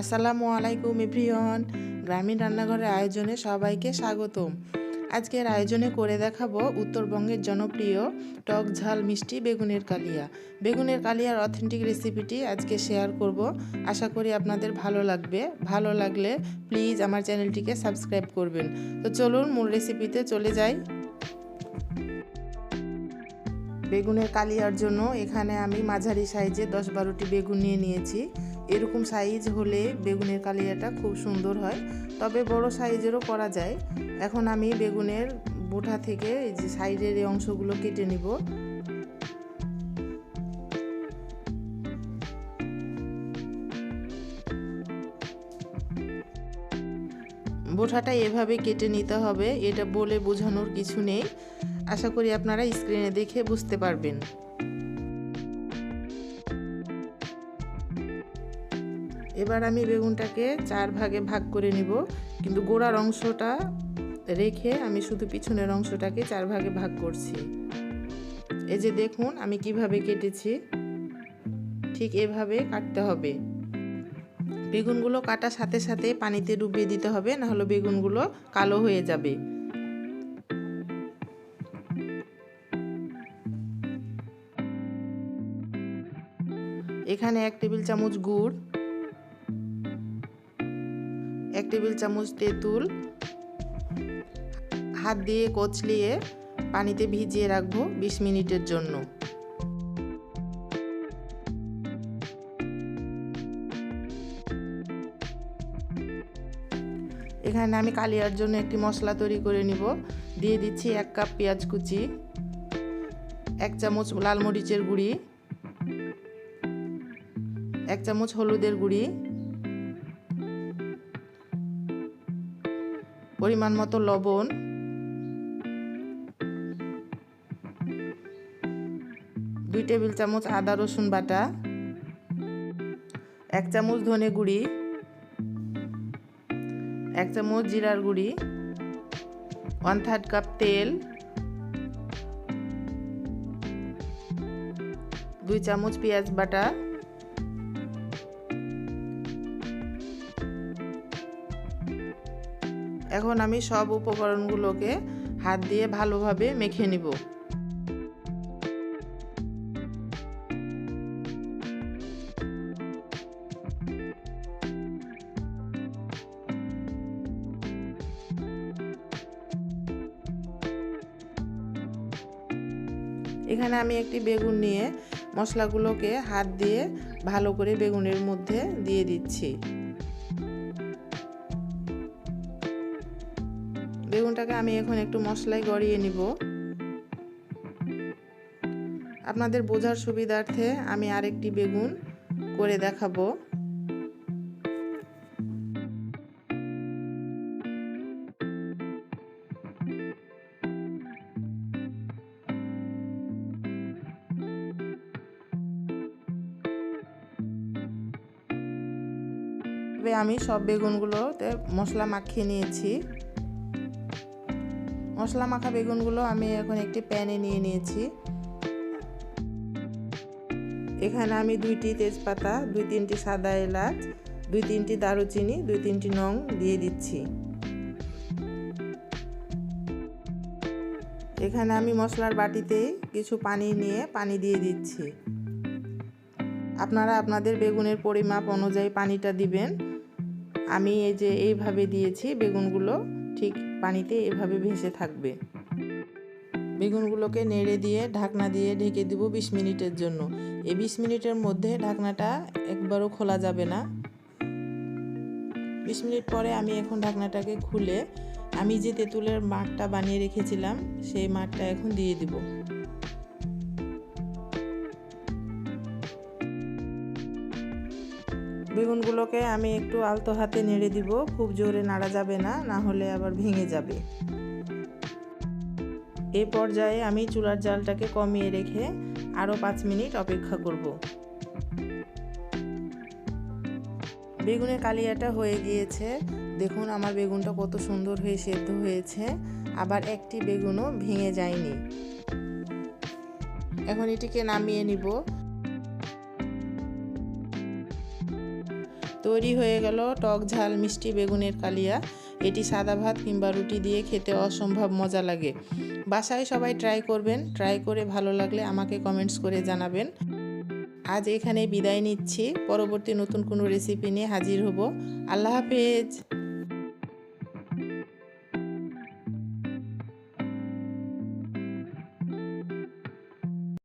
Assalamualaikum Everyone, গ্রামীণ রান্নাঘরের আয়োজনে সবাইকে স্বাগতম। আজকের আয়োজনে করে দেখাবো উত্তরবঙ্গের জনপ্রিয় টক ঝাল মিষ্টি বেগুনের কালিয়া। বেগুনের কালিয়ার অথেন্টিক রেসিপিটি আজকে শেয়ার করব। আশা করি আপনাদের ভালো লাগবে। ভালো লাগলে প্লিজ আমার চ্যানেলটিকে সাবস্ক্রাইব করবেন। তো চলুন মূল রেসিপিতে চলে যাই। বেগুনের কালিয়ার জন্য এখানে আমি মাঝারি সাইজে 10-12টি বেগুন নিয়েছি। এরকম সাইজ হলে বেগুনের কালিয়াটা খুব সুন্দর হয়, তবে বড় সাইজেরও করা যায়। এখন আমি বেগুনের বোটা থেকে এই যে সাইডের এই অংশগুলো কেটে নিব। বোটাটা এভাবে কেটে নিতে হবে, এটা বলে বোঝানোর কিছু নেই। আশা করি আপনারা স্ক্রিনে দেখে বুঝতে পারবেন। এবার আমি বেগুনটাকে 4 ভাগে ভাগ করে নিব, কিন্তু গোড়ার অংশটা রেখে আমি শুধু পিছনের অংশটাকে 4 ভাগে ভাগ করছি। এই যে দেখুন আমি কিভাবে কেটেছি, ঠিক এভাবে কাটতে হবে। বেগুনগুলো কাটার সাথে সাথে পানিতে ডুবিয়ে দিতে হবে, না হলে বেগুনগুলো কালো হয়ে যাবে। এখানে 1 টেবিল চামচ গুড়, 1 টেবিল চামচ তেঁতুল হাত দিয়ে কচলিয়ে পানিতে ভিজিয়ে রাখবো 20 মিনিটের জন্য। এখানে আমি কালিয়ার জন্য একটি মশলা তৈরি করে নিব। দিয়ে দিচ্ছি 1 কাপ পেঁয়াজ কুচি, 1 চামচ লাল মরিচের গুঁড়ি, 1 চামচ হলুদের গুঁড়ি, পরিমাণ মতো লবণ, 2 টেবিল চামচ আদা রসুন বাটা, 1 চামচ ধনে গুঁড়ি, 1 চামচ জিরার গুঁড়ি, 1/3 কাপ তেল, 2 চামচ পেঁয়াজ বাটা, এখন আমি সব উপকরণগুলোকে হাত দিয়ে ভালোভাবে মেখে নিব। এখানে আমি একটি বেগুন নিয়ে মশলাগুলোকে হাত দিয়ে ভালো করে বেগুনের মধ্যে দিয়ে দিচ্ছি। বেগুনটাকে আমি এখন একটু মশলায় গড়িয়ে নিব। আপনাদের বোঝার সুবিধার্থে আমি আরেকটি বেগুন করে দেখাবো। আমি সব বেগুনগুলোতে মশলা মাখিয়ে নিয়েছি। মশলা মাখা বেগুনগুলো আমি এখন একটি প্যানে নিয়ে নিয়েছি। এখানে আমি 2টি তেজপাতা, 2-3টি সাদা এলাচ, 2-3টি দারুচিনি, 2-3টি লং দিয়ে দিচ্ছি। এখানে আমি মশলার বাটিতে কিছু পানি নিয়ে পানি দিয়ে দিচ্ছি। আপনারা আপনাদের বেগুনের পরিমাপ অনুযায়ী পানিটা দিবেন। আমি এই যে এইভাবে দিয়েছি, বেগুনগুলো ঠিক পানিতে এভাবে ভেসে থাকবে। বেগুনগুলোকে নেড়ে দিয়ে ঢাকনা দিয়ে ঢেকে দিব 20 মিনিটের জন্য। এই 20 মিনিটের মধ্যে ঢাকনাটা একবারও খোলা যাবে না। 20 মিনিট পরে আমি এখন ঢাকনাটাকে খুলে আমি যে তেঁতুলের মাঠটা বানিয়ে রেখেছিলাম সেই মাঠটা এখন দিয়ে দিব। বেগুনগুলোকে আমি একটু আলতো হাতে নেড়ে দিব, খুব জোরে নাড়া যাবে না, না হলে আবার ভেঙে যাবে। এই পর্যায়ে আমি চুলার জালটাকে কমিয়ে রেখে আরও 5 মিনিট অপেক্ষা করব। বেগুনের কালিয়াটা হয়ে গিয়েছে। দেখুন আমার বেগুনটা কত সুন্দর হয়ে সেদ্ধ হয়েছে, আবার একটি বেগুনও ভেঙে যায়নি। এখন এটিকে নামিয়ে নিব। তো তৈরি হয়ে গেল টক ঝাল মিষ্টি বেগুনের কালিয়া। এটি সাদা ভাত কিংবা রুটি দিয়ে খেতে অসম্ভব মজা লাগে। বাসায় সবাই ট্রাই করবেন, ট্রাই করে ভালো লাগলে আমাকে কমেন্টস করে জানাবেন। আজ এখানে বিদায় নিচ্ছি, পরবর্তী নতুন কোনো রেসিপি নিয়ে হাজির হব। আল্লাহ হাফেজ।